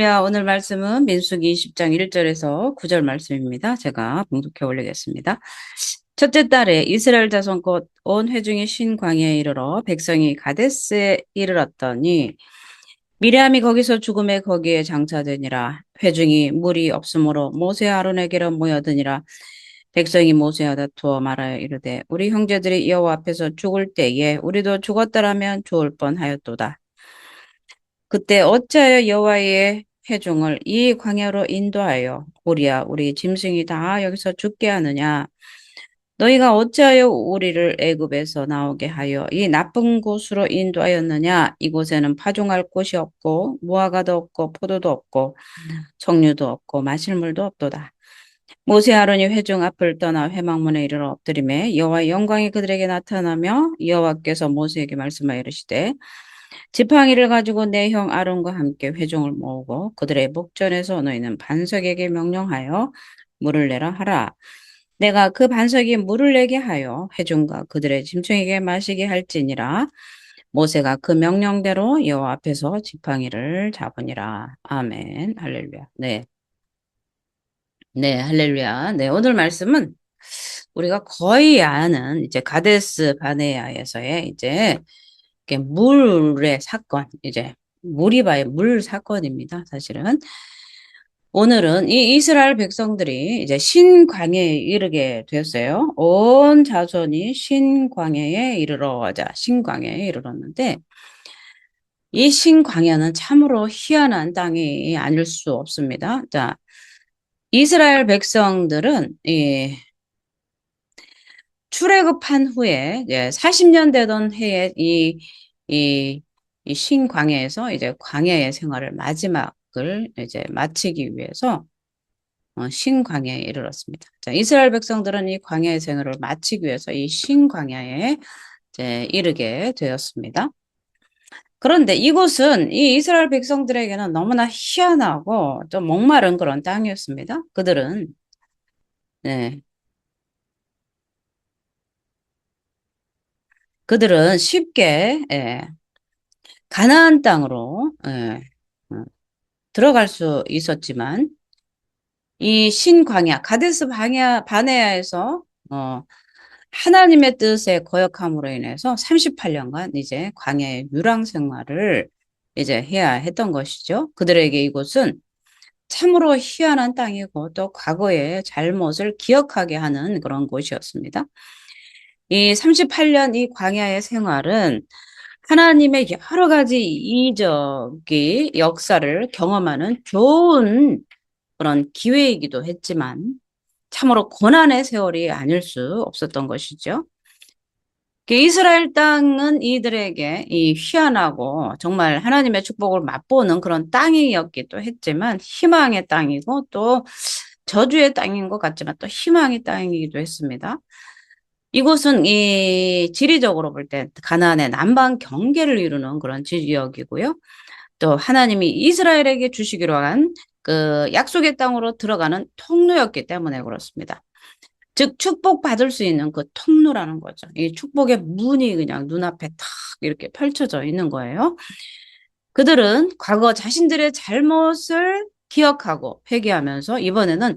오늘 말씀은 민수기 20장 1절에서 9절 말씀입니다. 제가 봉독해 올리겠습니다. 첫째 달에 이스라엘 자손 곧 온 회중이 신 광야에 이르러 백성이 가데스에 이르렀더니 미리암이 거기서 죽음에 거기에 장사되니라. 회중이 물이 없으므로 모세 아론에게로 모여드니라. 백성이 모세와 다투어 말하여 이르되 우리 형제들이 여호와 앞에서 죽을 때에 우리도 죽었더라면 좋을 뻔하였도다. 그때 어찌하여 여호와의 회중을 이 광야로 인도하여 우리야 우리 짐승이 다 여기서 죽게 하느냐? 너희가 어찌하여 우리를 애굽에서 나오게 하여 이 나쁜 곳으로 인도하였느냐? 이곳에는 파종할 곳이 없고 무화과도 없고 포도도 없고 석류도 없고 마실 물도 없도다. 모세 아론이 회중 앞을 떠나 회막문에 이르러 엎드리매 여호와의 영광이 그들에게 나타나며 여호와께서 모세에게 말씀하여 이르시되 지팡이를 가지고 내 형 아론과 함께 회중을 모으고 그들의 목전에서 너희는 반석에게 명령하여 물을 내라 하라. 내가 그 반석이 물을 내게 하여 회중과 그들의 짐승에게 마시게 할지니라. 모세가 그 명령대로 여호와 앞에서 지팡이를 잡으니라. 아멘. 할렐루야. 네. 네, 할렐루야. 네, 오늘 말씀은 우리가 거의 아는 이제 가데스 바네아에서의 이제 이렇게 물의 사건, 이제 무리바의 물 사건입니다. 사실은 오늘은 이 이스라엘 백성들이 이제 신광야에 이르게 되었어요. 온 자손이 신광야에 이르러자 신광야에 이르렀는데 이 신광야는 참으로 희한한 땅이 아닐 수 없습니다. 자, 이스라엘 백성들은 이 출애굽한 후에 이제 40년 되던 해에 이, 이 신광야에서 이제 광야의 생활을 마지막을 이제 마치기 위해서 신광야에 이르렀습니다. 자, 이스라엘 백성들은 이 광야의 생활을 마치기 위해서 이 신광야에 이제 이르게 되었습니다. 그런데 이곳은 이 이스라엘 백성들에게는 너무나 희한하고 좀 목마른 그런 땅이었습니다. 네, 그들은 쉽게 가나안 땅으로 어, 들어갈 수 있었지만 이 신광야 가데스 바네아에서 하나님의 뜻에 거역함으로 인해서 38년간 이제 광야의 뮤랑 생활을 이제 해야 했던 것이죠. 그들에게 이곳은 참으로 희한한 땅이고 또 과거의 잘못을 기억하게 하는 그런 곳이었습니다. 이 38년 이 광야의 생활은 하나님의 여러 가지 이적의 역사를 경험하는 좋은 그런 기회이기도 했지만 참으로 고난의 세월이 아닐 수 없었던 것이죠. 이스라엘 땅은 이들에게 이 희한하고 정말 하나님의 축복을 맛보는 그런 땅이었기도 했지만 희망의 땅이고 또 저주의 땅인 것 같지만 또 희망의 땅이기도 했습니다. 이곳은 이 지리적으로 볼 때 가나안의 남방 경계를 이루는 그런 지역이고요. 또 하나님이 이스라엘에게 주시기로 한 그 약속의 땅으로 들어가는 통로였기 때문에 그렇습니다. 즉 축복받을 수 있는 그 통로라는 거죠. 이 축복의 문이 그냥 눈앞에 탁 이렇게 펼쳐져 있는 거예요. 그들은 과거 자신들의 잘못을 기억하고 회개하면서 이번에는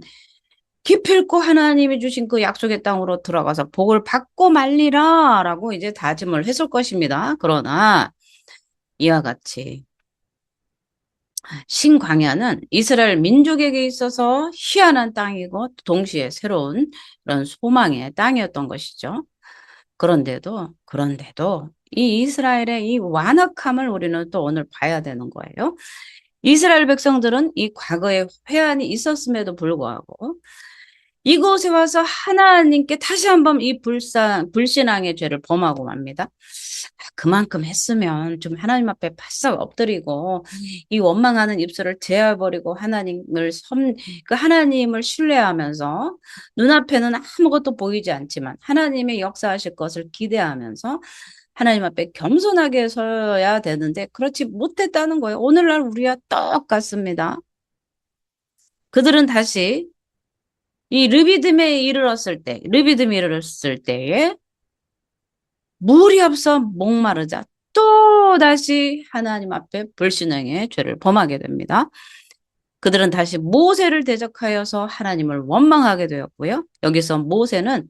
기필코 하나님이 주신 그 약속의 땅으로 들어가서 복을 받고 말리라 라고 이제 다짐을 했을 것입니다. 그러나 이와 같이 신광야는 이스라엘 민족에게 있어서 희한한 땅이고 동시에 새로운 그런 소망의 땅이었던 것이죠. 그런데도 이 이스라엘의 이 완악함을 우리는 또 오늘 봐야 되는 거예요. 이스라엘 백성들은 이 과거에 회한이 있었음에도 불구하고 이곳에 와서 하나님께 다시 한번 이 불신앙의 죄를 범하고 맙니다. 그만큼 했으면 좀 하나님 앞에 바싹 엎드리고 이 원망하는 입술을 제어버리고 그 하나님을 신뢰하면서 눈앞에는 아무것도 보이지 않지만 하나님의 역사하실 것을 기대하면서 하나님 앞에 겸손하게 서야 되는데 그렇지 못했다는 거예요. 오늘날 우리와 똑같습니다. 그들은 다시 이 르비딤이 이르렀을 때에 물이 없어 목마르자 또 다시 하나님 앞에 불신앙의 죄를 범하게 됩니다. 그들은 다시 모세를 대적하여서 하나님을 원망하게 되었고요. 여기서 모세는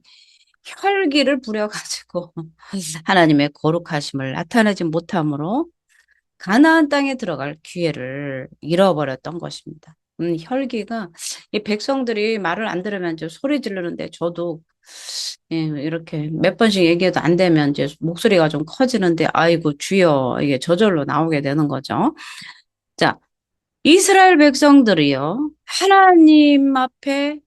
혈기를 부려가지고 하나님의 거룩하심을 나타내지 못함으로 가나안 땅에 들어갈 기회를 잃어버렸던 것입니다. 혈기가 이 백성들이 말을 안 들으면 이제 소리 지르는데 저도 예, 이렇게 몇 번씩 얘기해도 안 되면 이제 목소리가 좀 커지는데 아이고 주여 이게 저절로 나오게 되는 거죠. 자, 이스라엘 백성들이요. 하나님 앞에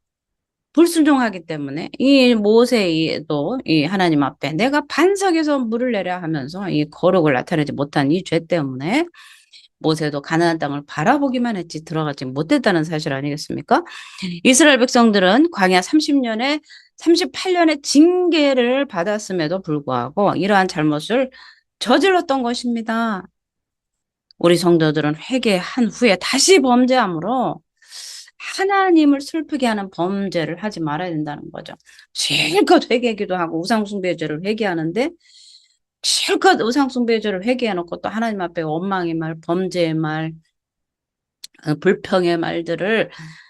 불순종하기 때문에 이 모세도 이 하나님 앞에 내가 반석에서 물을 내려 하면서 이 거룩을 나타내지 못한 이 죄 때문에 모세도 가나안 땅을 바라보기만 했지 들어가지 못했다는 사실 아니겠습니까? 이스라엘 백성들은 광야 30년에 38년의 징계를 받았음에도 불구하고 이러한 잘못을 저질렀던 것입니다. 우리 성도들은 회개한 후에 다시 범죄함으로 하나님을 슬프게 하는 범죄를 하지 말아야 된다는 거죠. 실컷 회개기도 하고 우상숭배의 죄를 회개하는데 실컷 우상숭배의 죄를 회개해놓고 또 하나님 앞에 원망의 말, 범죄의 말, 불평의 말들을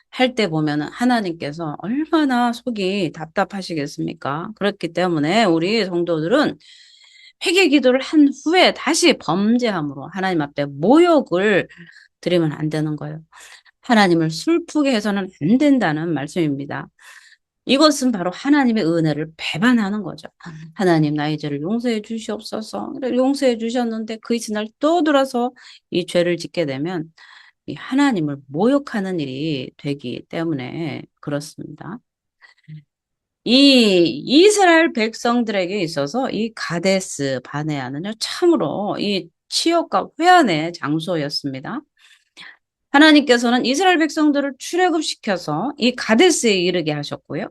할 때 보면 하나님께서 얼마나 속이 답답하시겠습니까? 그렇기 때문에 우리 성도들은 회개 기도를 한 후에 다시 범죄함으로 하나님 앞에 모욕을 드리면 안 되는 거예요. 하나님을 슬프게 해서는 안 된다는 말씀입니다. 이것은 바로 하나님의 은혜를 배반하는 거죠. 하나님 나의 죄를 용서해 주시옵소서. 용서해 주셨는데 그 이튿날 또 들어서 이 죄를 짓게 되면 이 하나님을 모욕하는 일이 되기 때문에 그렇습니다. 이 이스라엘 백성들에게 있어서 이 가데스 바네아는요, 참으로 이 치욕과 회한의 장소였습니다. 하나님께서는 이스라엘 백성들을 출애굽시켜서 이 가데스에 이르게 하셨고요.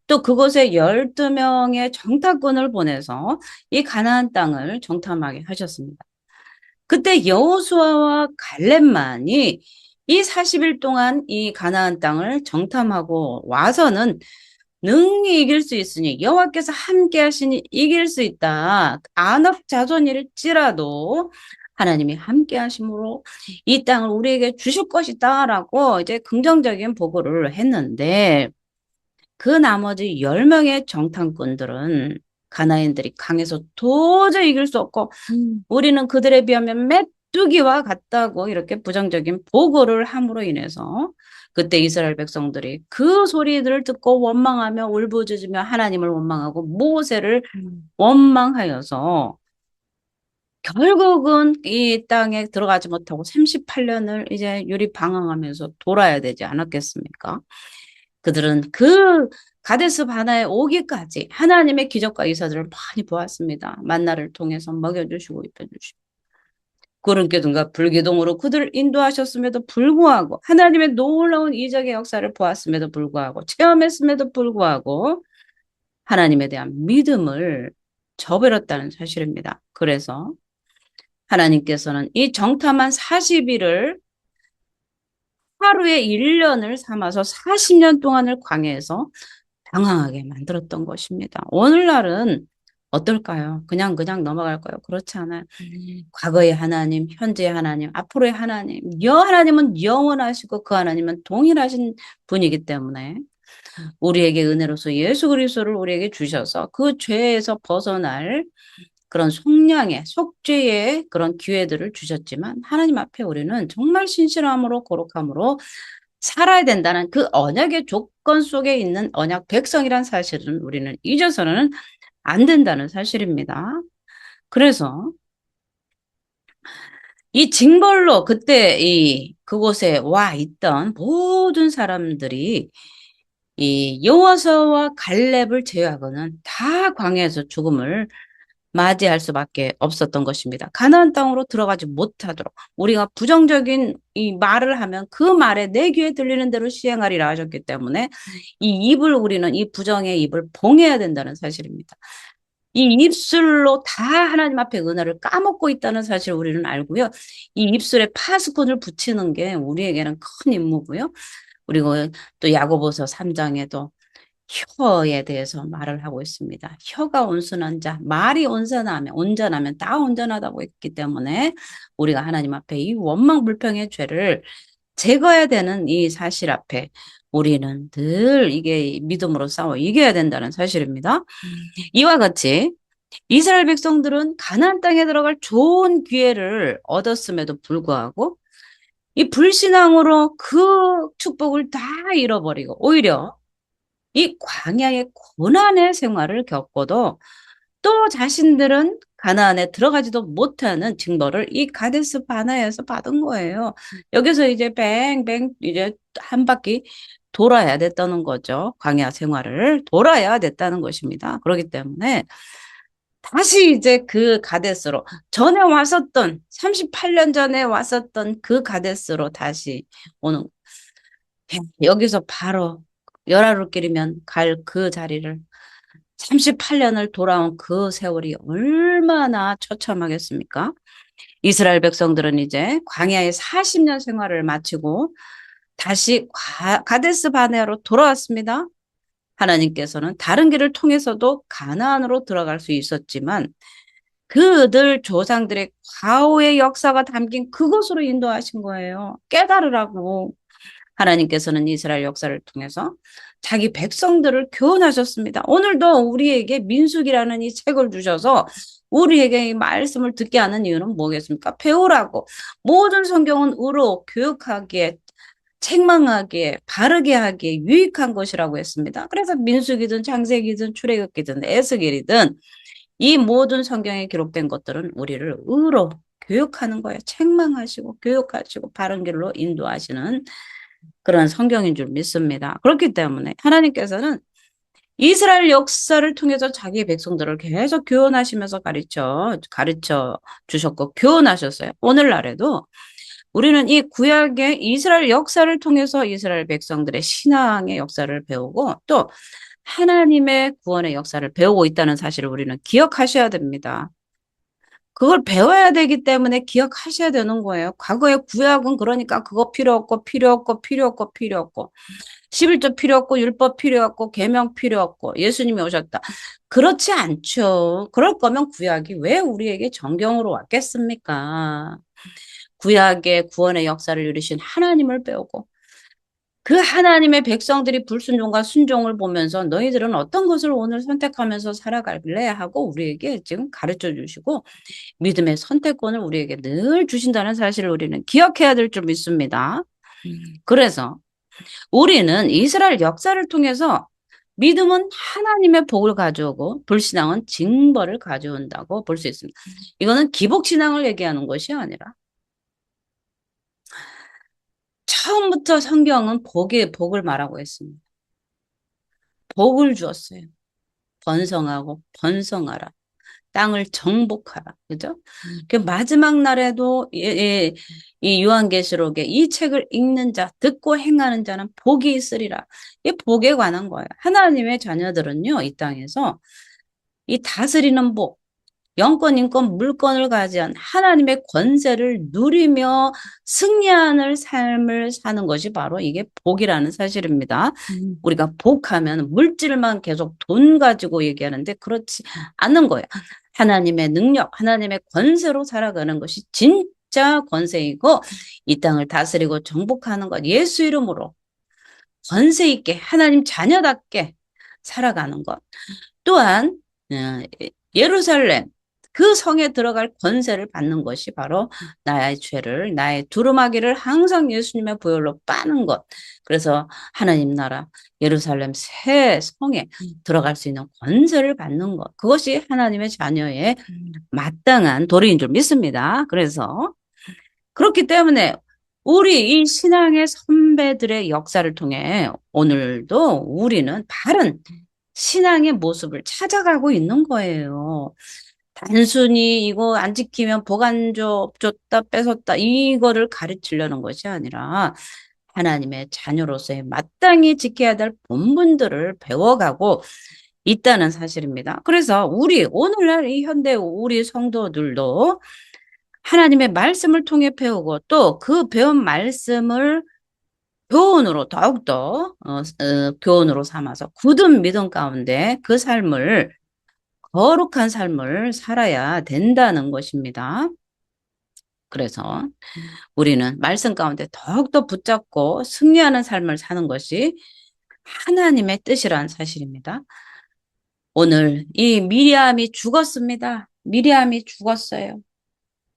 또 그곳에 12명의 정탐꾼을 보내서 이 가나안 땅을 정탐하게 하셨습니다. 그때 여호수아와 갈렙만이 이 40일 동안 이 가나안 땅을 정탐하고 와서는 능히 이길 수 있으니 여호와께서 함께 하시니 이길 수 있다. 안악 자손일지라도 하나님이 함께 하심으로 이 땅을 우리에게 주실 것이다라고 이제 긍정적인 보고를 했는데 그 나머지 10명의 정탐꾼들은 가나안인들이 강해서 도저히 이길 수 없고 우리는 그들에 비하면 메뚜기와 같다고 이렇게 부정적인 보고를 함으로 인해서 그때 이스라엘 백성들이 그 소리들을 듣고 원망하며 울부짖으며 하나님을 원망하고 모세를 원망하여서 결국은 이 땅에 들어가지 못하고 38년을 이제 유리방황하면서 돌아야 되지 않았겠습니까? 그들은 그 가데스 바나에 오기까지 하나님의 기적과 이사들을 많이 보았습니다. 만나를 통해서 먹여주시고 입혀주시고 구름기둥과 불기둥으로 그들을 인도하셨음에도 불구하고 하나님의 놀라운 이적의 역사를 보았음에도 불구하고 체험했음에도 불구하고 하나님에 대한 믿음을 저버렸다는 사실입니다. 그래서 하나님께서는 이 정탐한 40일을 하루의 1년을 삼아서 40년 동안을 광야에서 방황하게 만들었던 것입니다. 오늘날은 어떨까요? 그냥 넘어갈까요? 그렇지 않아요. 과거의 하나님, 현재의 하나님, 앞으로의 하나님, 하나님은 영원하시고 그 하나님은 동일하신 분이기 때문에 우리에게 은혜로서 예수 그리스도를 우리에게 주셔서 그 죄에서 벗어날 그런 속량의, 속죄의 그런 기회들을 주셨지만 하나님 앞에 우리는 정말 신실함으로 거룩함으로 살아야 된다는 그 언약의 조건 속에 있는 언약 백성이란 사실은 우리는 잊어서는 안 된다는 사실입니다. 그래서 이 징벌로 그때 그곳에 와 있던 모든 사람들이 이 여호수아와 갈렙을 제외하고는 다 광야에서 죽음을 맞이할 수밖에 없었던 것입니다. 가나안 땅으로 들어가지 못하도록 우리가 부정적인 이 말을 하면 그 말에 내 귀에 들리는 대로 시행하리라 하셨기 때문에 이 입을 우리는 이 부정의 입을 봉해야 된다는 사실입니다. 이 입술로 다 하나님 앞에 은혜를 까먹고 있다는 사실을 우리는 알고요. 이 입술에 파스콘을 붙이는 게 우리에게는 큰 임무고요. 그리고 또 야고보서 3장에도 혀에 대해서 말을 하고 있습니다. 혀가 온순한 자, 말이 온전하면 다 온전하다고 했기 때문에 우리가 하나님 앞에 이 원망 불평의 죄를 제거해야 되는 이 사실 앞에 우리는 늘 이게 믿음으로 싸워 이겨야 된다는 사실입니다. 이와 같이 이스라엘 백성들은 가나안 땅에 들어갈 좋은 기회를 얻었음에도 불구하고 이 불신앙으로 그 축복을 다 잃어버리고 오히려 이 광야의 고난의 생활을 겪고도 또 자신들은 가나안에 들어가지도 못하는 징벌을 이 가데스 바네아에서 받은 거예요. 여기서 이제 뱅뱅 이제 한 바퀴 돌아야 됐다는 거죠. 광야 생활을 돌아야 됐다는 것입니다. 그렇기 때문에 다시 이제 그 가데스로 전에 왔었던 38년 전에 왔었던 그 가데스로 다시 오는 여기서 바로 열하루길이면 갈 그 자리를 38년을 돌아온 그 세월이 얼마나 처참하겠습니까? 이스라엘 백성들은 이제 광야의 40년 생활을 마치고 다시 가데스 바네아로 돌아왔습니다. 하나님께서는 다른 길을 통해서도 가나안으로 들어갈 수 있었지만 그들 조상들의 과오의 역사가 담긴 그곳으로 인도하신 거예요. 깨달으라고. 하나님께서는 이스라엘 역사를 통해서 자기 백성들을 교훈하셨습니다. 오늘도 우리에게 민수기라는 이 책을 주셔서 우리에게 이 말씀을 듣게 하는 이유는 뭐겠습니까? 배우라고. 모든 성경은 의로 교육하기에 책망하기에 바르게 하기에 유익한 것이라고 했습니다. 그래서 민수기든 창세기든 출애굽기든 에스겔이든 이 모든 성경에 기록된 것들은 우리를 의로 교육하는 거예요. 책망하시고 교육하시고 바른 길로 인도하시는 그런 성경인 줄 믿습니다. 그렇기 때문에 하나님께서는 이스라엘 역사를 통해서 자기 백성들을 계속 교훈하시면서 가르쳐 주셨고 교훈하셨어요. 오늘날에도 우리는 이 구약의 이스라엘 역사를 통해서 이스라엘 백성들의 신앙의 역사를 배우고 또 하나님의 구원의 역사를 배우고 있다는 사실을 우리는 기억하셔야 됩니다. 그걸 배워야 되기 때문에 기억하셔야 되는 거예요. 과거의 구약은 그러니까 그거 필요 없고 필요 없고 필요 없고 필요 없고 11조 필요 없고 율법 필요 없고 계명 필요 없고 예수님이 오셨다. 그렇지 않죠. 그럴 거면 구약이 왜 우리에게 정경으로 왔겠습니까? 구약의 구원의 역사를 이루신 하나님을 배우고 그 하나님의 백성들이 불순종과 순종을 보면서 너희들은 어떤 것을 오늘 선택하면서 살아갈래 하고 우리에게 지금 가르쳐 주시고 믿음의 선택권을 우리에게 늘 주신다는 사실을 우리는 기억해야 될 줄 믿습니다. 그래서 우리는 이스라엘 역사를 통해서 믿음은 하나님의 복을 가져오고 불신앙은 징벌을 가져온다고 볼 수 있습니다. 이거는 기복신앙을 얘기하는 것이 아니라 처음부터 성경은 복을 말하고 있습니다. 복을 주었어요. 번성하고 번성하라. 땅을 정복하라. 그죠? 그 마지막 날에도 이 요한계시록에 이 책을 읽는 자, 듣고 행하는 자는 복이 있으리라. 이 복에 관한 거예요. 하나님의 자녀들은요, 이 땅에서 이 다스리는 복, 영권, 인권, 물권을 가진 하나님의 권세를 누리며 승리하는 삶을 사는 것이 바로 이게 복이라는 사실입니다. 우리가 복하면 물질만 계속 돈 가지고 얘기하는데 그렇지 않는 거예요. 하나님의 능력, 하나님의 권세로 살아가는 것이 진짜 권세이고 이 땅을 다스리고 정복하는 것, 예수 이름으로 권세 있게 하나님 자녀답게 살아가는 것. 또한 예루살렘 그 성에 들어갈 권세를 받는 것이 바로 나의 죄를 나의 두루마기를 항상 예수님의 보혈로 빠는 것. 그래서 하나님 나라 예루살렘 새 성에 들어갈 수 있는 권세를 받는 것. 그것이 하나님의 자녀의 마땅한 도리인 줄 믿습니다. 그래서 그렇기 때문에 우리 이 신앙의 선배들의 역사를 통해 오늘도 우리는 바른 신앙의 모습을 찾아가고 있는 거예요. 단순히 이거 안 지키면 복 안 줘, 줬다, 뺏었다, 이거를 가르치려는 것이 아니라 하나님의 자녀로서의 마땅히 지켜야 될 본분들을 배워가고 있다는 사실입니다. 그래서 오늘날 이 현대 우리 성도들도 하나님의 말씀을 통해 배우고 또 그 배운 말씀을 교훈으로 더욱더 교훈으로 삼아서 굳은 믿음 가운데 그 삶을 거룩한 삶을 살아야 된다는 것입니다. 그래서 우리는 말씀 가운데 더욱더 붙잡고 승리하는 삶을 사는 것이 하나님의 뜻이란 사실입니다. 오늘 이 미리암이 죽었습니다. 미리암이 죽었어요.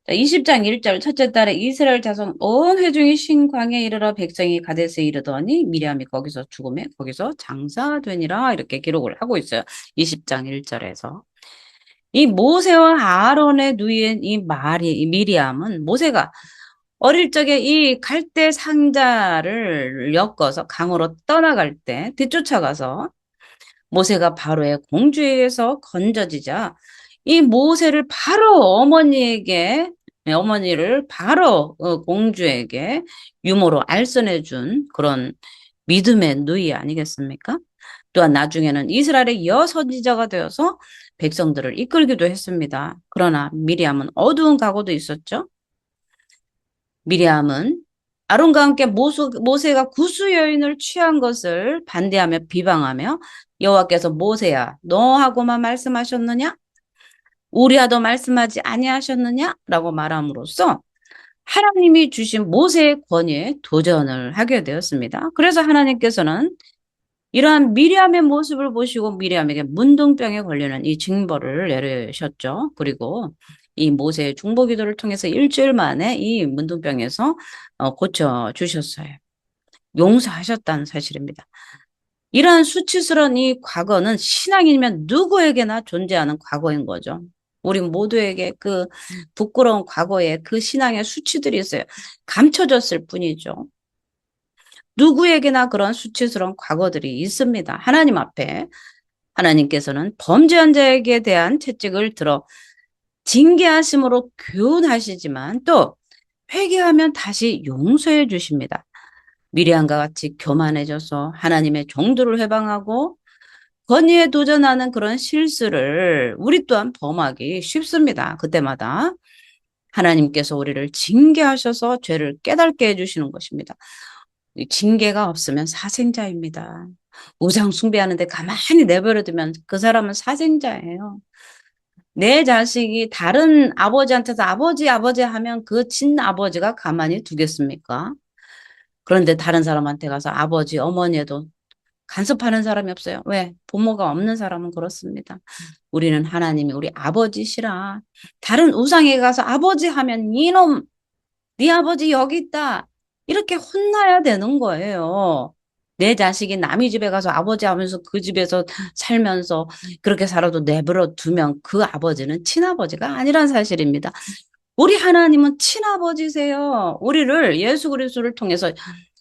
20장 1절 첫째 달에 이스라엘 자손 온 회중이 신광야에 이르러 백성이 가데스에 이르더니 미리암이 거기서 죽음에 거기서 장사되니라 이렇게 기록을 하고 있어요. 20장 1절에서. 이 모세와 아론의 누이인 이 미리암은 모세가 어릴 적에 이 갈대 상자를 엮어서 강으로 떠나갈 때 뒤쫓아가서 모세가 바로의 공주에 의해서 건져지자 이 모세를 바로 어머니를 바로 공주에게 유모로 알선해 준 그런 믿음의 누이 아니겠습니까? 또한 나중에는 이스라엘의 여선지자가 되어서 백성들을 이끌기도 했습니다. 그러나 미리암은 어두운 각오도 있었죠. 미리암은 아론과 함께 모세가 구수 여인을 취한 것을 반대하며 비방하며 여호와께서 모세야 너하고만 말씀하셨느냐? 우리와도 말씀하지 아니하셨느냐? 라고 말함으로써 하나님이 주신 모세의 권위에 도전을 하게 되었습니다. 그래서 하나님께서는 이러한 미리암의 모습을 보시고 미리암에게 문둥병에 걸리는 이 징벌을 내리셨죠. 그리고 이 모세의 중보기도를 통해서 일주일 만에 이 문둥병에서 고쳐 주셨어요. 용서하셨다는 사실입니다. 이러한 수치스러운 이 과거는 신앙이면 누구에게나 존재하는 과거인 거죠. 우리 모두에게 그 부끄러운 과거에 그 신앙의 수치들이 있어요. 감춰졌을 뿐이죠. 누구에게나 그런 수치스러운 과거들이 있습니다. 하나님 앞에 하나님께서는 범죄한 자에게 대한 채찍을 들어 징계하심으로 교훈하시지만 또 회개하면 다시 용서해 주십니다. 미리암과 같이 교만해져서 하나님의 정도를 회방하고 권위에 도전하는 그런 실수를 우리 또한 범하기 쉽습니다. 그때마다 하나님께서 우리를 징계하셔서 죄를 깨닫게 해주시는 것입니다. 징계가 없으면 사생자입니다. 우상 숭배하는데 가만히 내버려두면 그 사람은 사생자예요. 내 자식이 다른 아버지한테서 아버지 하면 그 친아버지가 가만히 두겠습니까? 그런데 다른 사람한테 가서 아버지, 어머니에도 간섭하는 사람이 없어요. 왜? 부모가 없는 사람은 그렇습니다. 우리는 하나님이 우리 아버지시라. 다른 우상에 가서 아버지 하면 이놈, 네 아버지 여기 있다. 이렇게 혼나야 되는 거예요. 내 자식이 남의 집에 가서 아버지 하면서 그 집에서 살면서 그렇게 살아도 내버려 두면 그 아버지는 친아버지가 아니란 사실입니다. 우리 하나님은 친아버지세요. 우리를 예수 그리스도를 통해서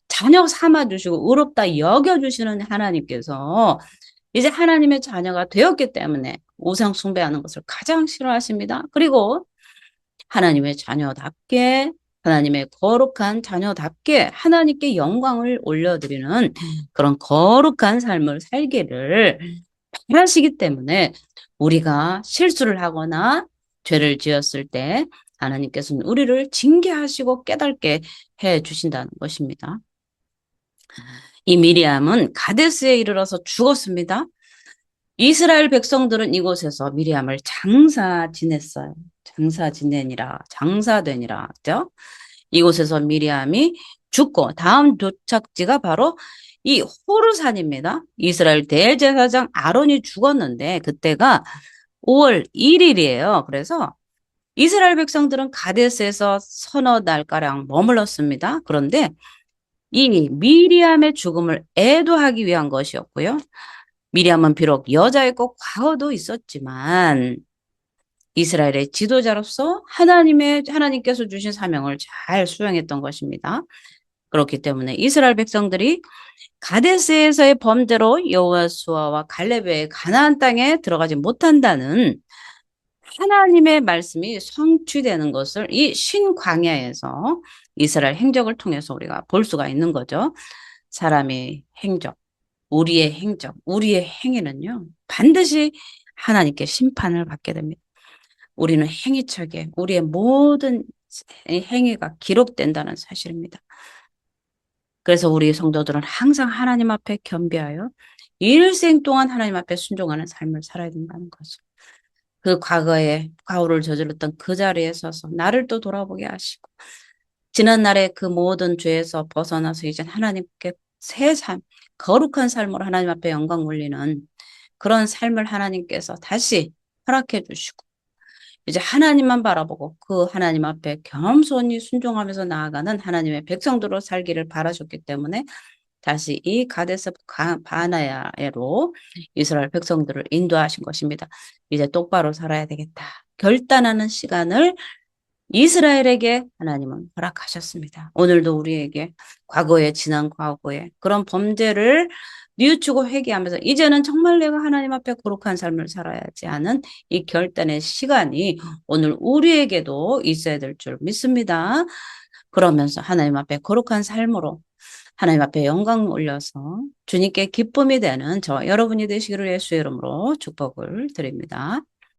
자녀 삼아주시고 의롭다 여겨주시는 하나님께서 이제 하나님의 자녀가 되었기 때문에 우상 숭배하는 것을 가장 싫어하십니다. 그리고 하나님의 자녀답게 하나님의 거룩한 자녀답게 하나님께 영광을 올려드리는 그런 거룩한 삶을 살기를 바라시기 때문에 우리가 실수를 하거나 죄를 지었을 때 하나님께서는 우리를 징계하시고 깨닫게 해 주신다는 것입니다. 이 미리암은 가데스에 이르러서 죽었습니다. 이스라엘 백성들은 이곳에서 미리암을 장사 지냈어요. 장사 지내니라, 장사되니라. 그죠? 이곳에서 미리암이 죽고 다음 도착지가 바로 이 호르산입니다. 이스라엘 대제사장 아론이 죽었는데 그때가 5월 1일이에요. 그래서 이스라엘 백성들은 가데스에서 서너 달가량 머물렀습니다. 그런데 이 미리암의 죽음을 애도하기 위한 것이었고요. 미리암은 비록 여자였고 과거도 있었지만 이스라엘의 지도자로서 하나님께서 주신 사명을 잘 수행했던 것입니다. 그렇기 때문에 이스라엘 백성들이 가데스에서의 범죄로 여호수아와 갈렙의 가나안 땅에 들어가지 못한다는 하나님의 말씀이 성취되는 것을 이 신광야에서 이스라엘 행적을 통해서 우리가 볼 수가 있는 거죠. 사람의 행적, 우리의 행적, 우리의 행위는요, 반드시 하나님께 심판을 받게 됩니다. 우리는 행위책에 우리의 모든 행위가 기록된다는 사실입니다. 그래서 우리 성도들은 항상 하나님 앞에 겸비하여 일생 동안 하나님 앞에 순종하는 삶을 살아야 된다는 거죠. 그 과거에 과오를 저질렀던 그 자리에 서서 나를 또 돌아보게 하시고 지난날의 그 모든 죄에서 벗어나서 이제 하나님께 새 삶, 거룩한 삶으로 하나님 앞에 영광 올리는 그런 삶을 하나님께서 다시 허락해 주시고 이제 하나님만 바라보고 그 하나님 앞에 겸손히 순종하면서 나아가는 하나님의 백성들로 살기를 바라셨기 때문에 다시 이 가데스 바네아로 이스라엘 백성들을 인도하신 것입니다. 이제 똑바로 살아야 되겠다. 결단하는 시간을 이스라엘에게 하나님은 허락하셨습니다. 오늘도 우리에게 과거에 지난 과거에 그런 범죄를 뉘우치고 회개하면서 이제는 정말 내가 하나님 앞에 거룩한 삶을 살아야지 하는 이 결단의 시간이 오늘 우리에게도 있어야 될 줄 믿습니다. 그러면서 하나님 앞에 거룩한 삶으로 하나님 앞에 영광 올려서 주님께 기쁨이 되는 저 여러분이 되시기를 예수의 이름으로 축복을 드립니다.